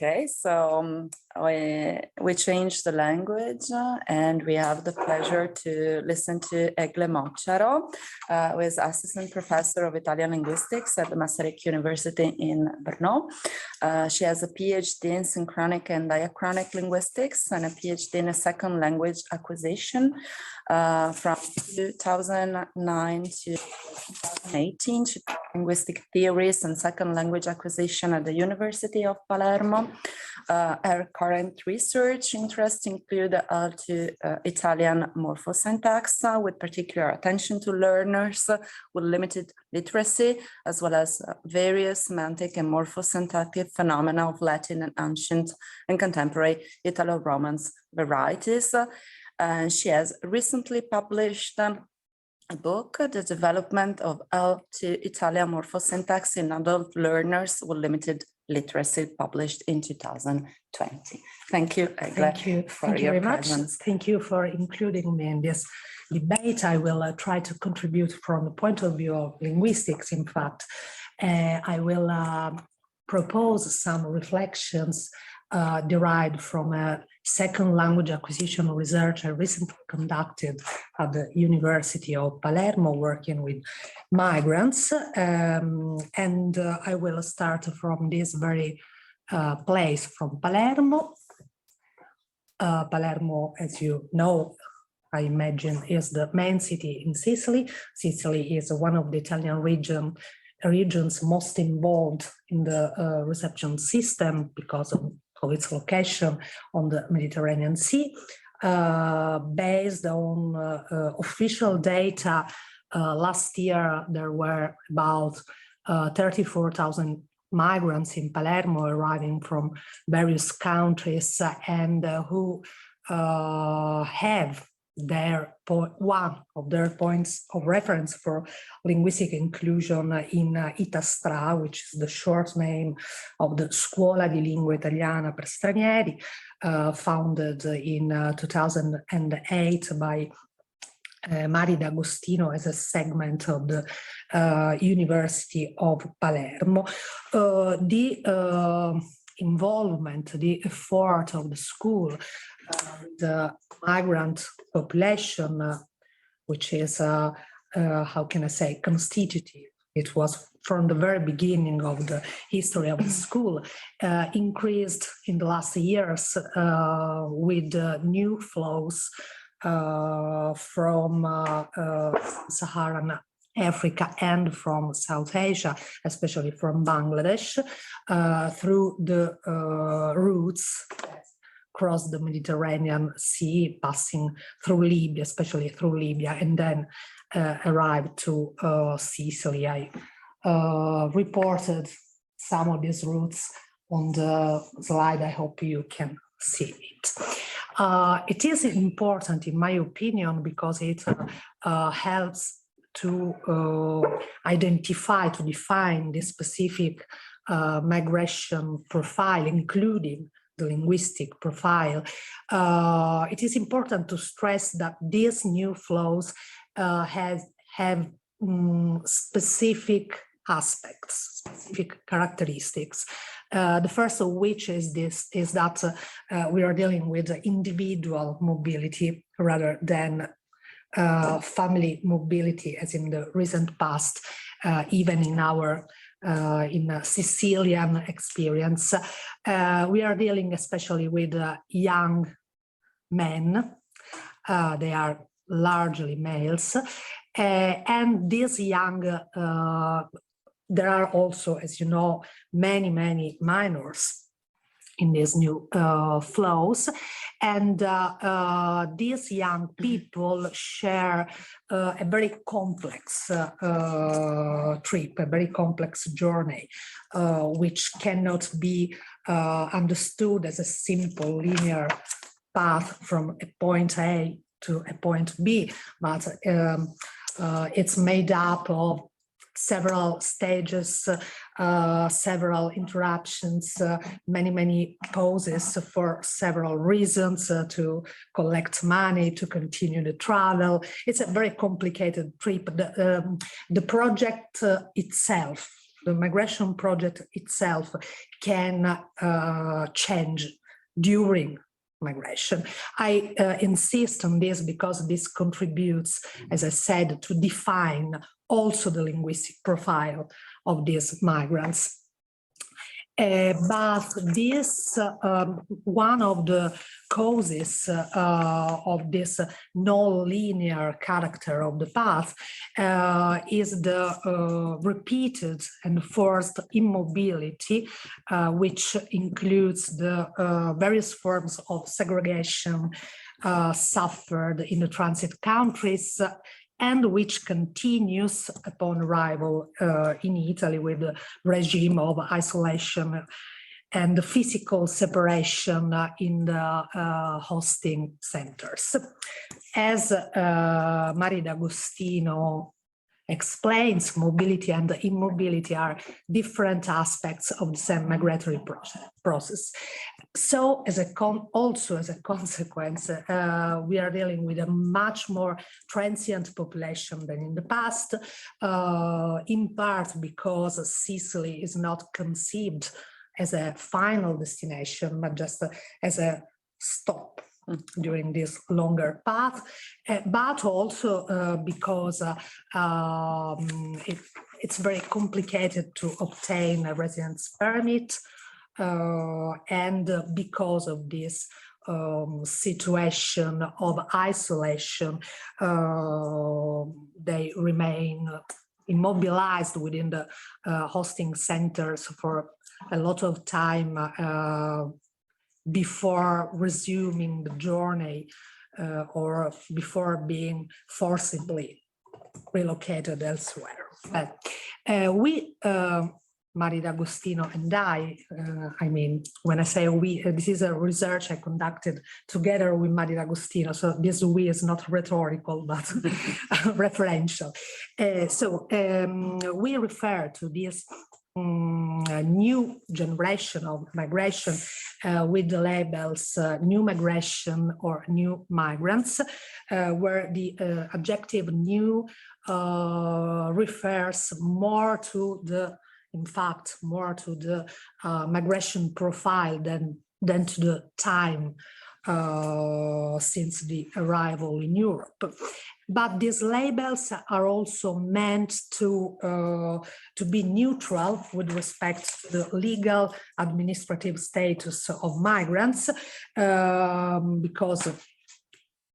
Okay, so we changed the language and we have the pleasure to listen to Egle Mocciaro, who is assistant professor of Italian linguistics at the Masaryk University in Brno. She has a PhD in synchronic and diachronic linguistics and a PhD in a second language acquisition from 2009 to 2018. She taught linguistic theories and second language acquisition at the University of Palermo. Her current research interests include Italian morphosyntax, with particular attention to learners with limited literacy, as well as various semantic and morphosyntactic phenomena of Latin and ancient and contemporary Italo-Romance varieties. She has recently published a book, The Development of Italian Morphosyntax in Adult Learners with Limited Literacy, published in 2020. Thank you, Egle. Thank you. Thank you very much. Thank you for including me in this debate. I will try to contribute from the point of view of linguistics. In fact, I will propose some reflections derived from a second language acquisition research I recently conducted at the University of Palermo, working with migrants. And I will start from this very place, from Palermo. Palermo, as you know, I imagine, is the main city in Sicily. Sicily is one of the Italian regions most involved in the reception system because of its location on the Mediterranean Sea. Based on official data, last year there were about 34,000 migrants in Palermo arriving from various countries and who have one of their points of reference for linguistic inclusion in ITASTRA, which is the short name of the Scuola di Lingua Italiana per Stranieri, founded in 2008 by Mari D'Agostino as a segment of the University of Palermo. The involvement, the effort of the school, the migrant population, which is, how can I say, constitutive. It was from the very beginning of the history of the school, increased in the last years with new flows from Saharan Africa and from South Asia, especially from Bangladesh, through the routes across the Mediterranean Sea, passing through Libya, especially through Libya, and then arrived to Sicily. I reported some of these routes on the slide. I hope you can see it. It is important, in my opinion, because it helps to identify, to define the specific migration profile, including the linguistic profile. It is important to stress that these new flows have specific aspects, specific characteristics. The first of which is that we are dealing with individual mobility rather than family mobility, as in the recent past, even in our Sicilian experience. We are dealing especially with young men. They are largely males, and these young, there are also, as you know, many minors in these new flows, and these young people share a very complex trip, a very complex journey, which cannot be understood as a simple linear path from a point A to a point B, but it's made up of several stages, several interruptions, many pauses for several reasons, to collect money, to continue the travel. It's a very complicated trip. The project itself, the migration project itself can change during migration. I insist on this because this contributes, as I said, to define also the linguistic profile of these migrants. But this, one of the causes of this non-linear character of the path is the repeated and forced immobility, which includes the various forms of segregation suffered in the transit countries, and which continues upon arrival in Italy with the regime of isolation and the physical separation in the hosting centers. As Maria D'Agostino explains, mobility and immobility are different aspects of the same migratory process. So, also as a consequence, we are dealing with a much more transient population than in the past, in part because Sicily is not conceived as a final destination, but just as a stop during this longer path, but also because it's very complicated to obtain a residence permit, and because of this situation of isolation, they remain immobilized within the hosting centers for a lot of time before resuming the journey or before being forcibly relocated elsewhere. But we, Maria D'Agostino and I mean, when I say we, this is a research I conducted together with Maria D'Agostino, so this we is not rhetorical, but referential. So we refer to this new generation of migration with the labels new migration or new migrants, where the adjective new refers more to the, in fact, more to the migration profile than to the time since the arrival in Europe. But these labels are also meant to be neutral with respect to the legal administrative status of migrants, because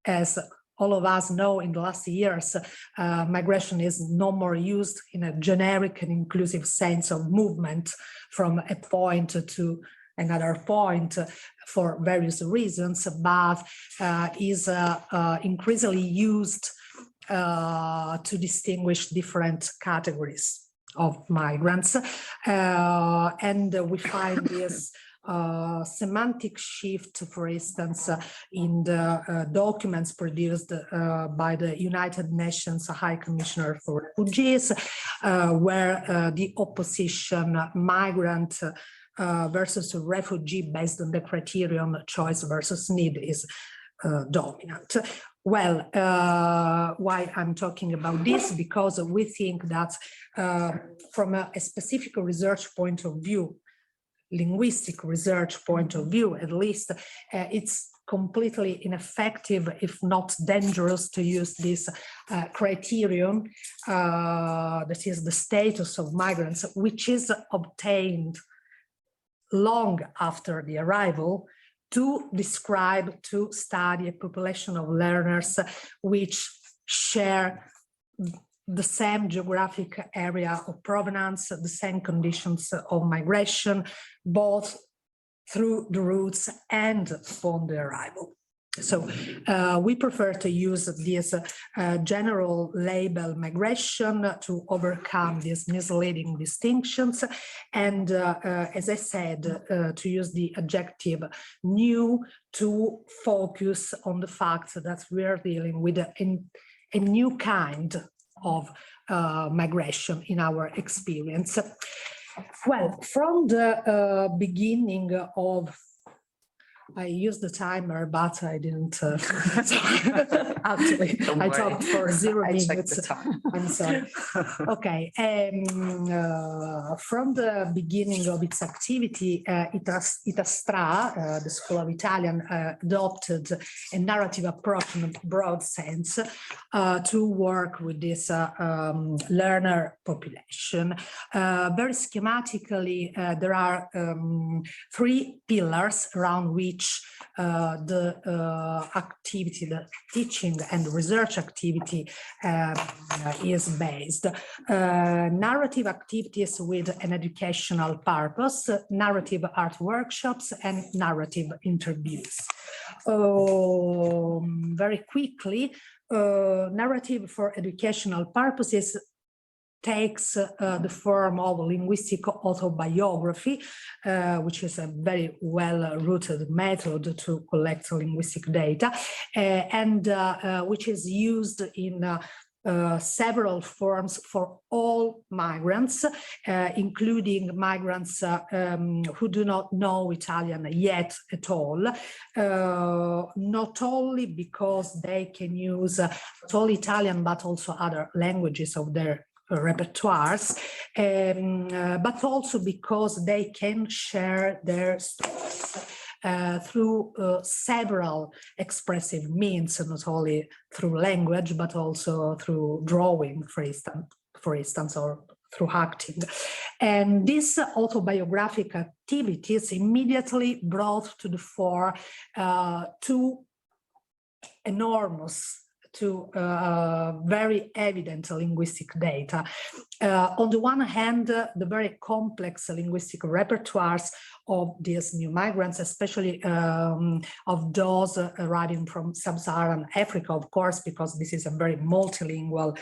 as all of us know, in the last years, migration is no more used in a generic and inclusive sense of movement from a point to another point for various reasons, but is increasingly used to distinguish different categories of migrants. And we find this semantic shift, for instance, in the documents produced by the United Nations High Commissioner for Refugees, where the opposition migrant versus refugee based on the criterion choice versus need is dominant. Well, why I'm talking about this? Because we think that from a specific research point of view, linguistic research point of view, at least, it's completely ineffective, if not dangerous, to use this criterion, that is the status of migrants, which is obtained long after the arrival, to describe, to study a population of learners which share the same geographic area of provenance, the same conditions of migration, both through the routes and upon the arrival. So we prefer to use this general label migration to overcome these misleading distinctions, and as I said, to use the adjective new to focus on the fact that we are dealing with a new kind of migration in our experience. Well, from the beginning of I used the timer, but I didn't. Actually, I talked for 0 minutes. I'm sorry. Okay. From the beginning of its activity, Itastra, the School of Italian, adopted a narrative approach in a broad sense to work with this learner population. Very schematically, there are 3 pillars around which the activity, the teaching and research activity is based. Narrative activities with an educational purpose, narrative art workshops, and narrative interviews. Very quickly, narrative for educational purposes takes the form of linguistic autobiography, which is a very well-rooted method to collect linguistic data, and which is used in several forms for all migrants, including migrants who do not know Italian yet at all, not only because they can use not only Italian but also other languages of their repertoires, but also because they can share their stories through several expressive means, not only through language, but also through drawing, for instance, or through acting. And these autobiographic activities immediately brought to the fore 2 enormous, very evident linguistic data. On the one hand, the very complex linguistic repertoires of these new migrants, especially of those arriving from sub-Saharan Africa, of course, because this is a very multilingual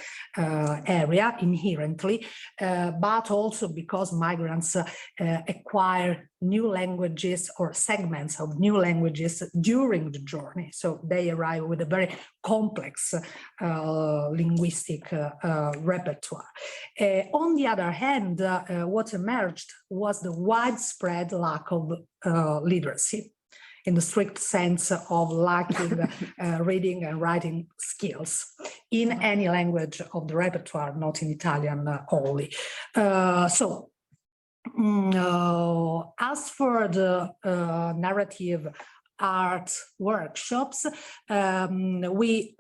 area inherently, but also because migrants acquire new languages or segments of new languages during the journey. So they arrive with a very complex linguistic repertoire. On the other hand, what emerged was the widespread lack of literacy, in the strict sense of lacking reading and writing skills in any language of the repertoire, not in Italian only. As for the narrative art workshops, we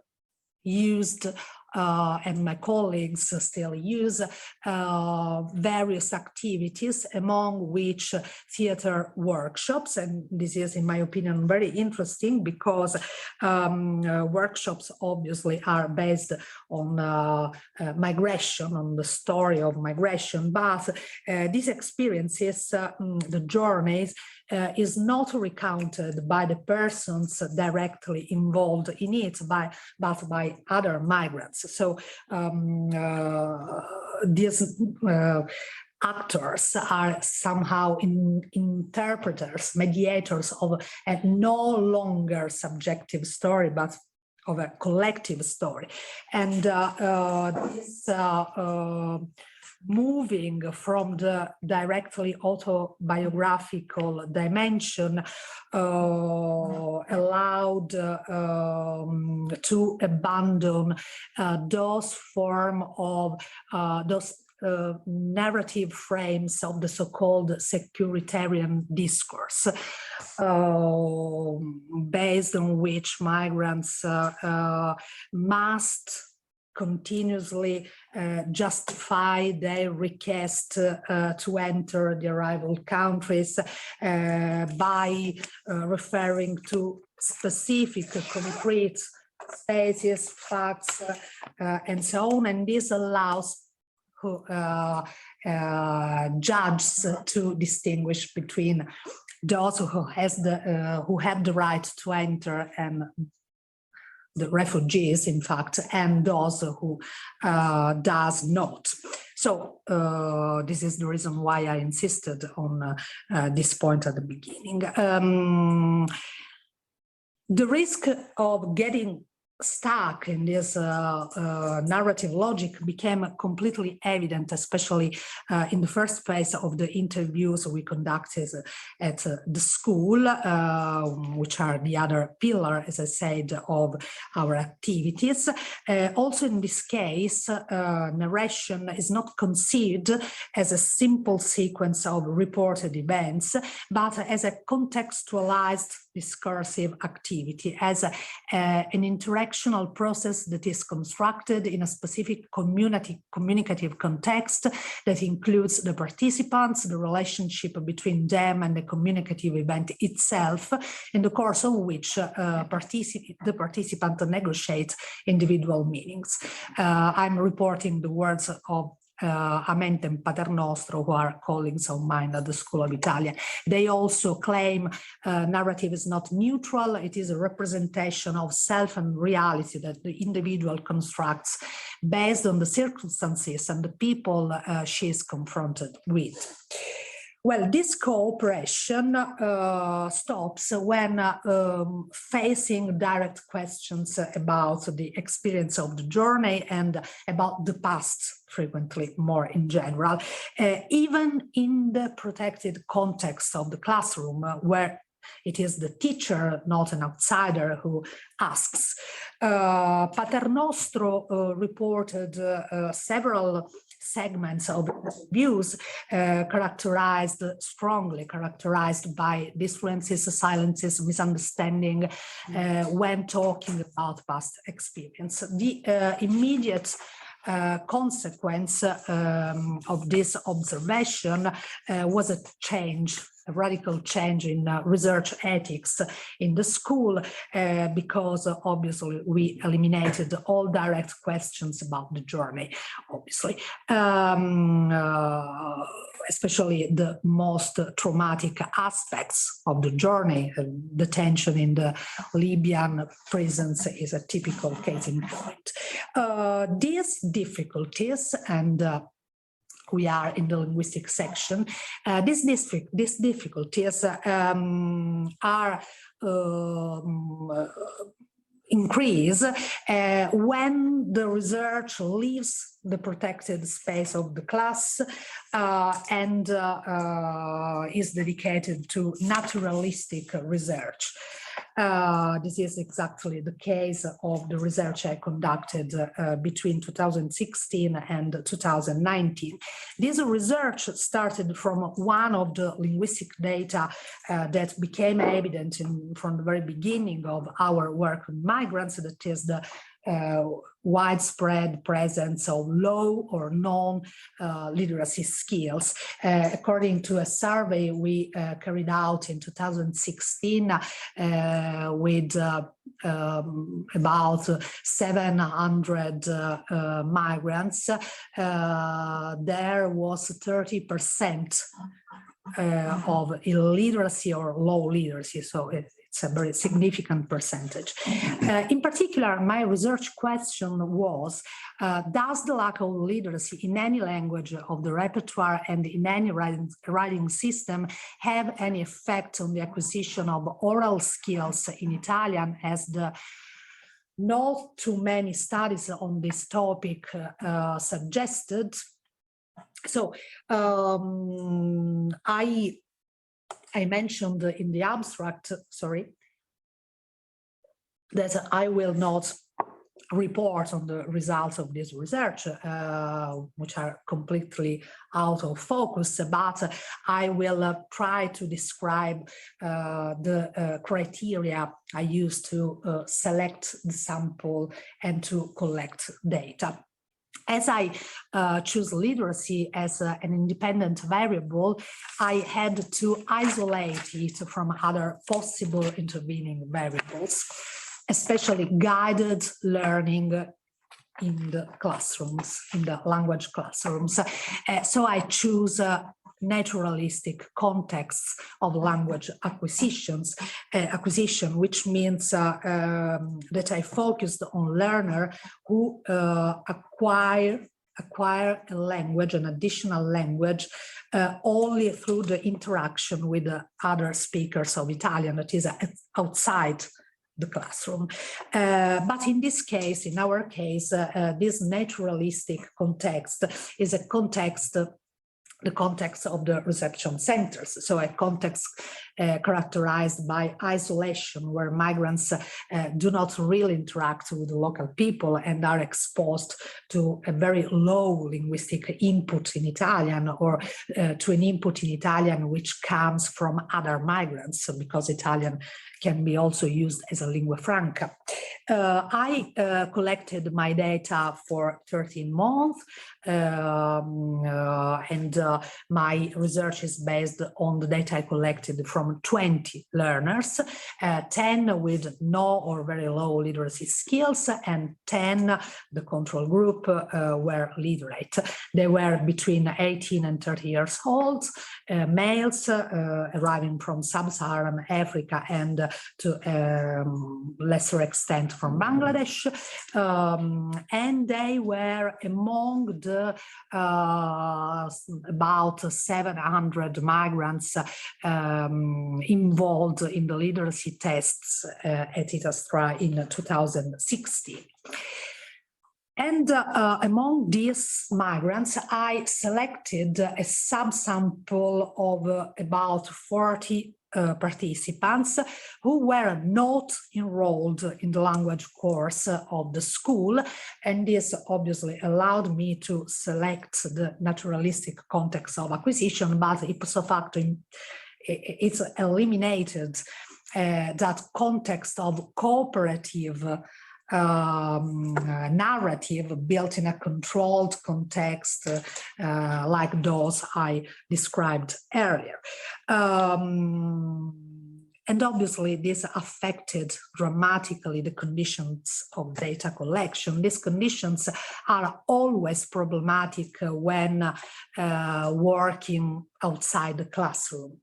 used and my colleagues still use various activities, among which theater workshops. And this is, in my opinion, very interesting because workshops obviously are based on migration, on the story of migration, but these experiences, the journeys, is not recounted by the persons directly involved in it, but by other migrants. So these actors are somehow interpreters, mediators of a no longer subjective story, but of a collective story. And this moving from the directly autobiographical dimension allowed to abandon those form of those narrative frames of the so-called securitarian discourse, based on which migrants must continuously justify their request to enter the arrival countries by referring to specific concrete spaces, facts, and so on. And this allows judges to distinguish between those who have the right to enter and the refugees, in fact, and those who does not. So this is the reason why I insisted on this point at the beginning. The risk of getting stuck in this narrative logic became completely evident, especially in the first phase of the interviews we conducted at the school, which are the other pillar, as I said, of our activities. Also in this case, narration is not conceived as a simple sequence of reported events, but as a contextualized discursive activity, as an interactional process that is constructed in a specific communicative context that includes the participants, the relationship between them and the communicative event itself, in the course of which the participant negotiates individual meanings. I'm reporting the words of Amente and Paternostro, who are colleagues of mine at the School of Italian. They also claim narrative is not neutral, it is a representation of self and reality that the individual constructs based on the circumstances and the people she is confronted with. Well, this cooperation stops when facing direct questions about the experience of the journey and about the past, frequently more in general, even in the protected context of the classroom, where it is the teacher, not an outsider, who asks. Paternostro reported several segments of views strongly characterized by differences, silences, misunderstanding when talking about past experience. The immediate consequence of this observation was a radical change in research ethics in the school, because obviously we eliminated all direct questions about the journey, obviously, especially the most traumatic aspects of the journey. Detention in the Libyan prisons is a typical case in point. These difficulties, and we are in the linguistic section, these difficulties are increase when the research leaves the protected space of the class and is dedicated to naturalistic research. This is exactly the case of the research I conducted between 2016 and 2019. This research started from one of the linguistic data that became evident from the very beginning of our work with migrants, that is the widespread presence of low or non-literacy skills. According to a survey we carried out in 2016 with about 700 migrants, there was 30% of illiteracy or low literacy, so it's a very significant percentage. In particular, my research question was, does the lack of literacy in any language of the repertoire and in any writing system have any effect on the acquisition of oral skills in Italian, as the not too many studies on this topic suggested? So I mentioned in the abstract, that I will not report on the results of this research, which are completely out of focus, but I will try to describe the criteria I used to select the sample and to collect data. As I choose literacy as an independent variable, I had to isolate it from other possible intervening variables, especially guided learning in the classrooms, in the language classrooms. So I choose naturalistic contexts of language acquisition, which means that I focused on learners who acquire a language, an additional language, only through the interaction with the other speakers of Italian, that is outside the classroom. But in this case, in our case, this naturalistic context is a context, the context of the reception centers. So a context characterized by isolation, where migrants do not really interact with the local people and are exposed to a very low linguistic input in Italian, or to an input in Italian which comes from other migrants, because Italian can be also used as a lingua franca. I collected my data for 13 months, and my research is based on the data I collected from 20 learners, 10 with no or very low literacy skills, and 10, the control group, were literate. They were between 18 and 30 years old, males arriving from sub-Saharan Africa and to a lesser extent from Bangladesh, and they were among the about 700 migrants involved in the literacy tests at ITASTRA in 2016. And among these migrants, I selected a subsample of about 40 participants who were not enrolled in the language course of the school, and this obviously allowed me to select the naturalistic context of acquisition, but ipso facto it's eliminated that context of cooperative narrative built in a controlled context like those I described earlier. And obviously this affected dramatically the conditions of data collection. These conditions are always problematic when working outside the classroom.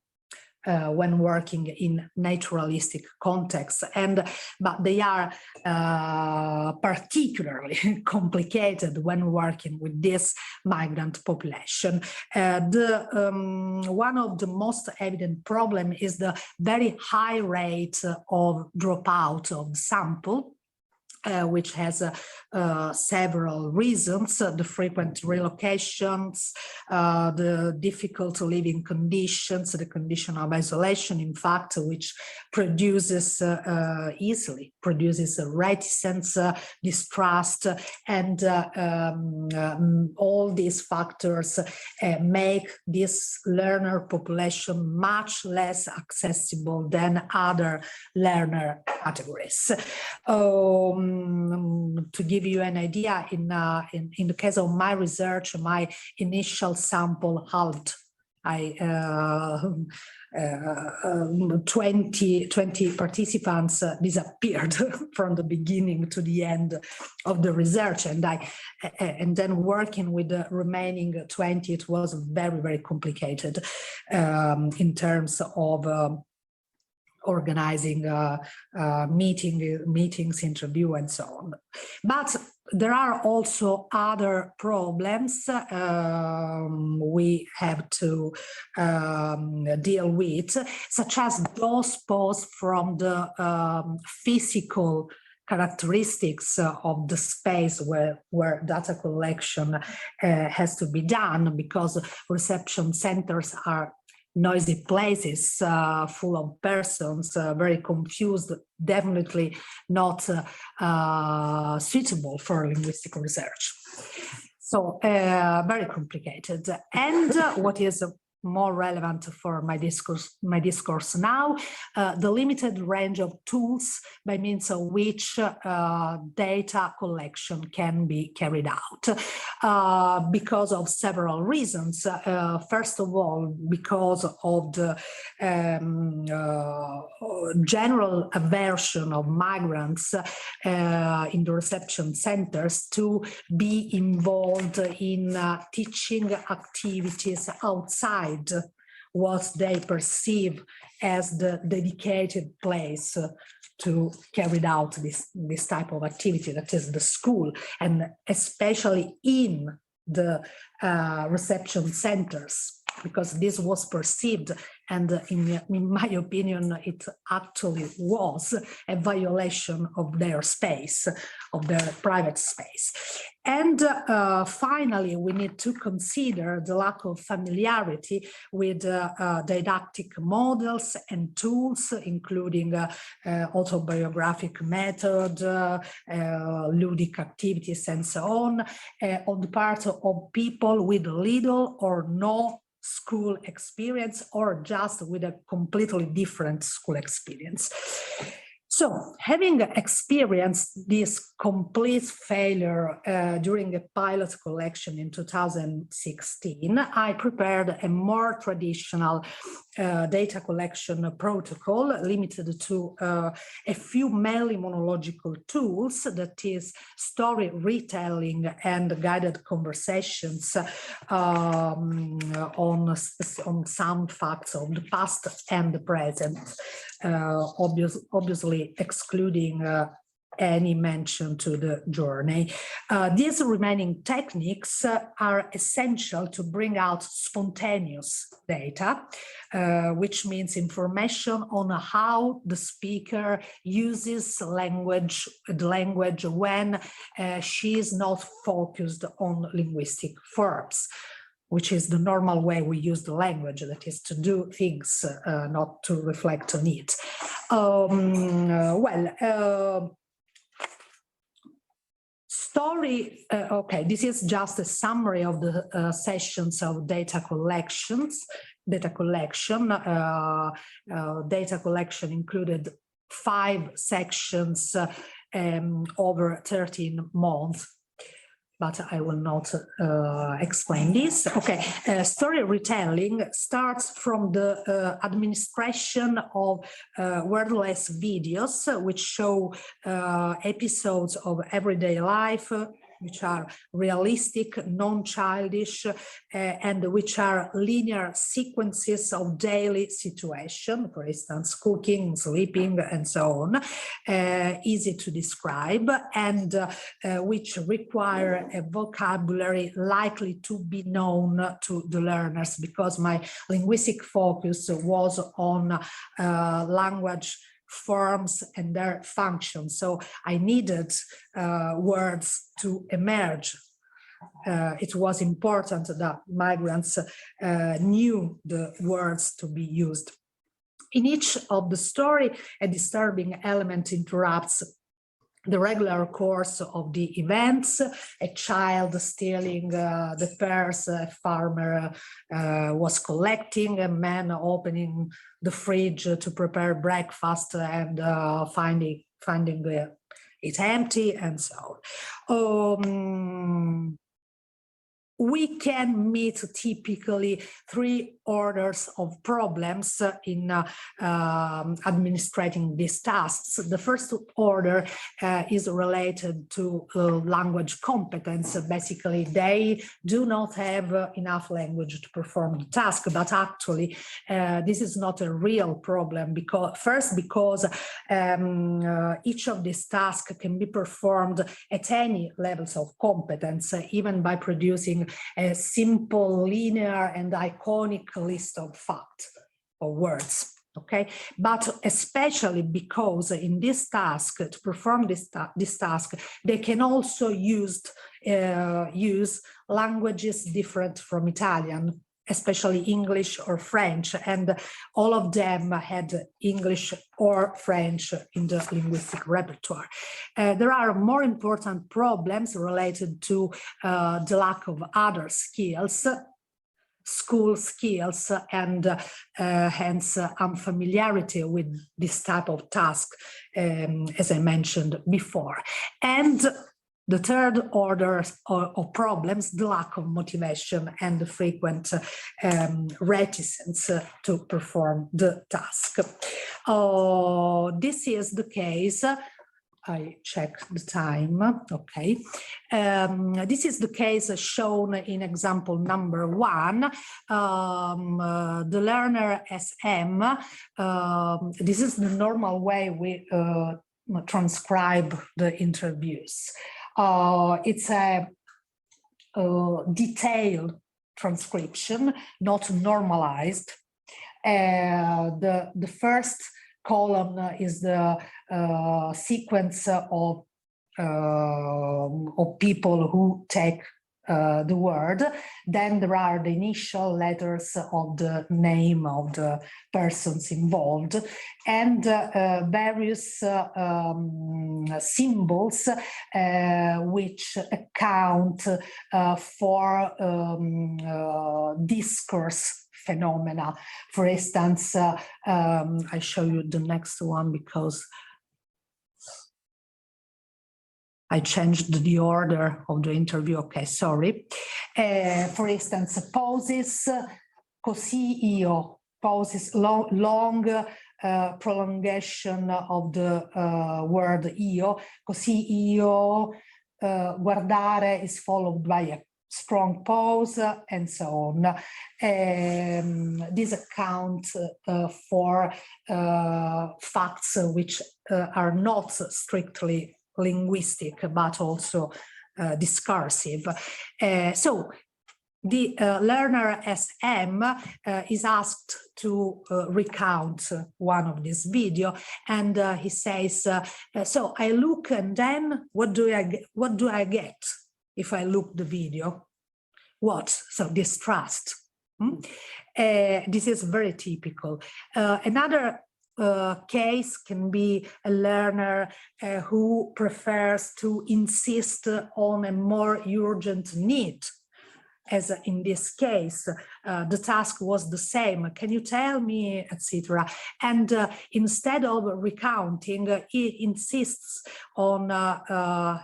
When working in naturalistic contexts, but they are particularly complicated when working with this migrant population. One of the most evident problem is the very high rate of dropout of the sample, which has several reasons: the frequent relocations, the difficult living conditions, the condition of isolation, in fact, which produces reticence, distrust, and all these factors make this learner population much less accessible than other learner categories. To give you an idea, in the case of my research, my initial sample halved. 20 participants disappeared from the beginning to the end of the research, and then working with the remaining 20, it was very, very complicated in terms of organizing meetings, interview, and so on. But there are also other problems we have to deal with, such as those posed from the physical characteristics of the space where data collection has to be done, because reception centers are noisy places full of persons, very confused, definitely not suitable for linguistic research. So very complicated. And what is more relevant for my discourse now, the limited range of tools by means of which data collection can be carried out, because of several reasons. First of all, because of the general aversion of migrants in the reception centers to be involved in teaching activities outside what they perceive as the dedicated place to carry out this type of activity, that is the school, and especially in the reception centers. because this was perceived, and in my opinion, it actually was a violation of their space, of their private space. And finally, we need to consider the lack of familiarity with didactic models and tools, including autobiographic method, ludic activities, and so on the part of people with little or no school experience, or just with a completely different school experience. So, having experienced this complete failure during a pilot collection in 2016, I prepared a more traditional data collection protocol limited to a few mainly monological tools, that is story retelling and guided conversations on some facts of the past and the present, obviously excluding any mention to the journey. These remaining techniques are essential to bring out spontaneous data, which means information on how the speaker uses the language when she is not focused on linguistic verbs, which is the normal way we use the language, that is to do things, not to reflect on it. Okay, this is just a summary of the sessions of data collection. Data collection included 5 sections over 13 months. But I will not explain this. Okay, story retelling starts from the administration of wordless videos, which show episodes of everyday life, which are realistic, non-childish, and which are linear sequences of daily situation, for instance, cooking, sleeping, and so on, easy to describe, and which require a vocabulary likely to be known to the learners, because my linguistic focus was on language forms and their functions. So I needed words to emerge. It was important that migrants knew the words to be used. In each of the story, a disturbing element interrupts the regular course of the events: a child stealing the pears a farmer was collecting, a man opening the fridge to prepare breakfast and finding it empty, and so on. We can meet typically 3 orders of problems in administrating these tasks. The first order is related to language competence. Basically, they do not have enough language to perform the task, but actually this is not a real problem, because each of these tasks can be performed at any levels of competence, even by producing a simple, linear, and iconic list of facts or words. Okay, but especially because in this task, to perform this task, they can also use languages different from Italian, especially English or French, and all of them had English or French in the linguistic repertoire. There are more important problems related to the lack of other skills, school skills, and hence unfamiliarity with this type of task, as I mentioned before. And the third order of problems, the lack of motivation and the frequent reticence to perform the task. This is the case. I check the time. Okay. This is the case shown in example number 1. The learner SM. This is the normal way we transcribe the interviews. It's a detailed transcription, not normalized. The first column is the sequence of people who take the word. Then there are the initial letters of the name of the persons involved, and various symbols which account for discourse phenomena. For instance, I show you the next one because I changed the order of the interview. Okay, sorry. For instance, pauses, così io, pauses, long prolongation of the word io, così io, guardare is followed by a strong pause, and so on. These account for facts which are not strictly linguistic, but also discursive. So the learner SM is asked to recount one of this video, and he says, so I look, and then what do I get if I look the video? What? So distrust. This is very typical. Another case can be a learner who prefers to insist on a more urgent need. As in this case, the task was the same. Can you tell me, etc. And instead of recounting, he insists on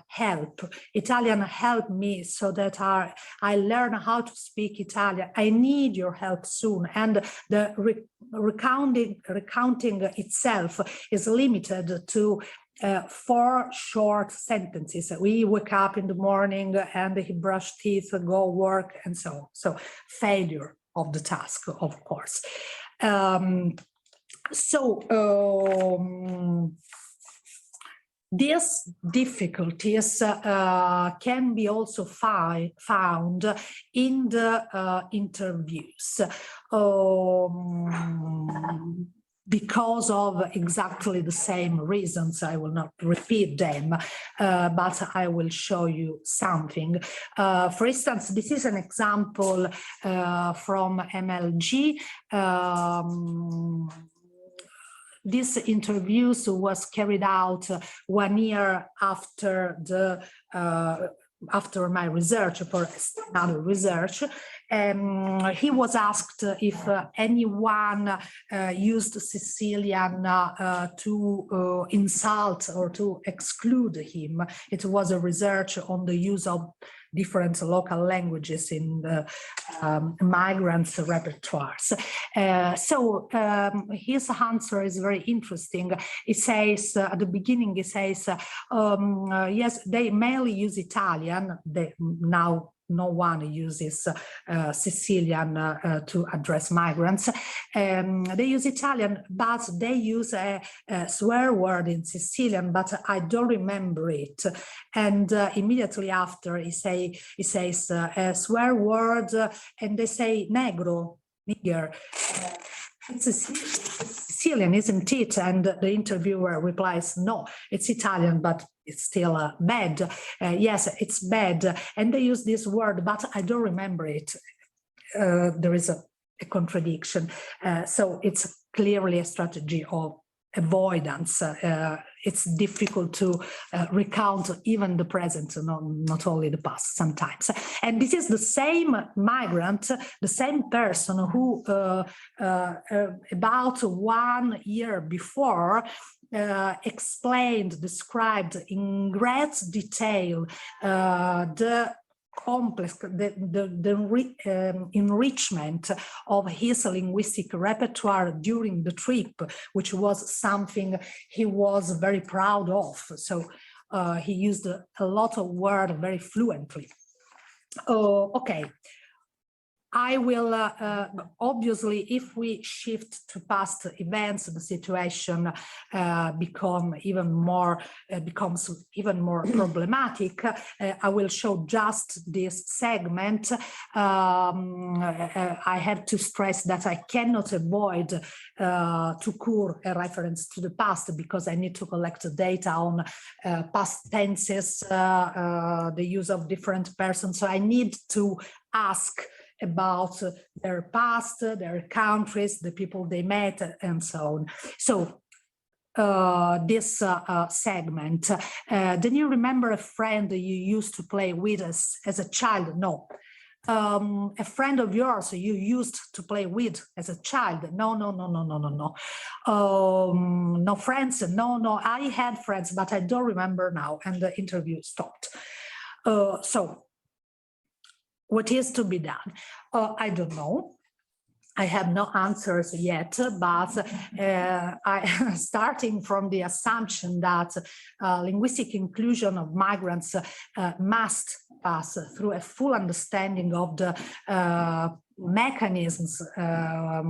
help. Italian, help me so that I learn how to speak Italian. I need your help soon. And the recounting itself is limited to 4 short sentences. We wake up in the morning and he brushed teeth, go work, and so on. So failure of the task, of course. These difficulties can be also found in the interviews. Because of exactly the same reasons. I will not repeat them, but I will show you something. For instance, this is an example from MLG. This interviews was carried out 1 year after the after my research, for another research. He was asked if anyone used Sicilian to insult or to exclude him. It was a research on the use of different local languages in the migrants' repertoires. So his answer is very interesting. He says, at the beginning, he says, yes, they mainly use Italian. Now no one uses Sicilian to address migrants. They use Italian, but they use a swear word in Sicilian, but I don't remember it. And immediately after, he says a swear word, and they say negro, nigger. It's Sicilian, isn't it? And the interviewer replies, no, it's Italian, but it's still bad. Yes, it's bad. And they use this word, but I don't remember it. There is a contradiction. So it's clearly a strategy of avoidance. It's difficult to recount even the present, not only the past sometimes. And this is the same migrant, the same person who about 1 year before described in great detail the complex, the enrichment of his linguistic repertoire during the trip, which was something he was very proud of. So he used a lot of words very fluently. Okay. I will, obviously, if we shift to past events, the situation becomes even more problematic. I will show just this segment. I have to stress that I cannot avoid to cure a reference to the past, because I need to collect data on past tenses, the use of different persons. So I need to ask about their past, their countries, the people they met, and so on. So this segment, do you remember a friend you used to play with as a child? No. A friend of yours you used to play with as a child? No. No friends? No. I had friends, but I don't remember now, and the interview stopped. So what is to be done? I don't know. I have no answers yet, but starting from the assumption that linguistic inclusion of migrants must pass through a full understanding of the mechanisms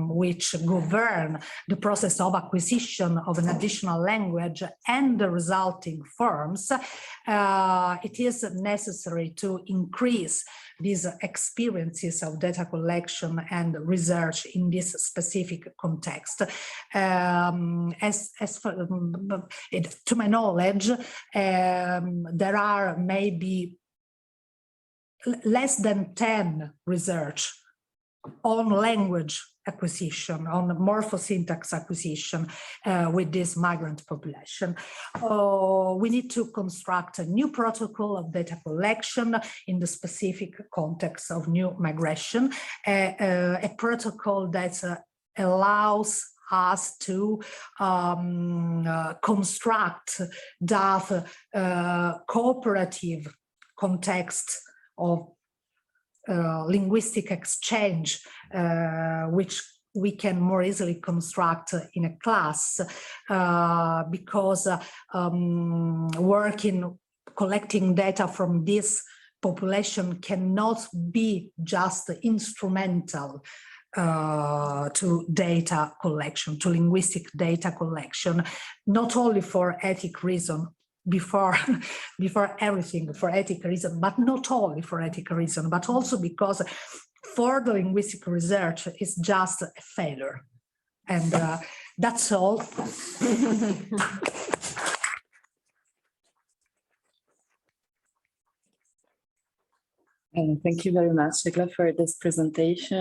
which govern the process of acquisition of an additional language and the resulting forms, it is necessary to increase these experiences of data collection and research in this specific context. To my knowledge, there are maybe less than 10 research on language acquisition, on morphosyntax acquisition with this migrant population. We need to construct a new protocol of data collection in the specific context of new migration, a protocol that allows us to construct that cooperative context of linguistic exchange, which we can more easily construct in a class, because collecting data from this population cannot be just instrumental to data collection, to linguistic data collection, not only for ethic reason, before everything, for ethical reason, but not only for ethical reason, but also because for the linguistic research is just a failure. And that's all. Thank you very much, Egla, for this presentation.